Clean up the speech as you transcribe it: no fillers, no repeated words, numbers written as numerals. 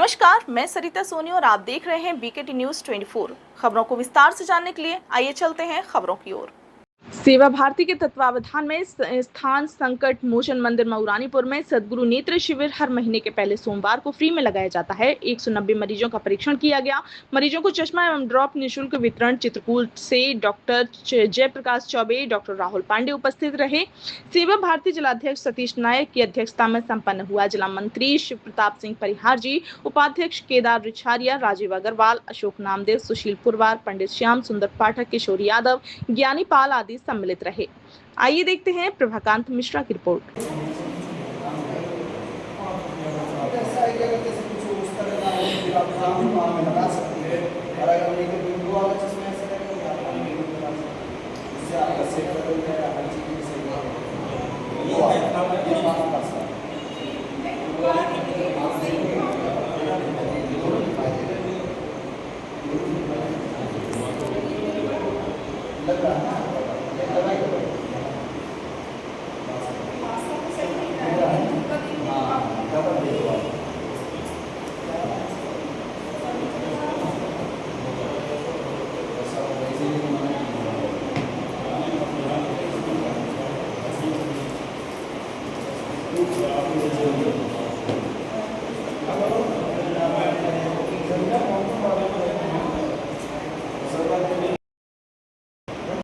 नमस्कार, मैं सरिता सोनी और आप देख रहे हैं बीकेटी न्यूज़ 24। खबरों को विस्तार से जानने के लिए आइए चलते हैं खबरों की ओर। सेवा भारती के तत्वावधान में स्थान संकट मोचन मंदिर मऊरानीपुर में सद्गुरु नेत्र शिविर हर महीने के पहले सोमवार को फ्री में लगाया जाता है। 190 मरीजों का परीक्षण किया गया। मरीजों को चश्मा एवं ड्रॉप निःशुल्क वितरण चित्रकूट से डॉक्टर जयप्रकाश चौबे, डॉक्टर राहुल पांडे उपस्थित रहे। सेवा भारती जिलाध्यक्ष सतीश नायक की अध्यक्षता में संपन्न हुआ। जिला मंत्री शिव प्रताप सिंह परिहार जी, उपाध्यक्ष केदार रिछारिया, राजीव अग्रवाल, अशोक नामदेव, सुशील पुरवार, पंडित श्याम सुंदर पाठक, किशोर यादव, ज्ञानी पाल आदि सम्मिलित रहे। आइए देखते हैं प्रभाकांत मिश्रा की रिपोर्ट।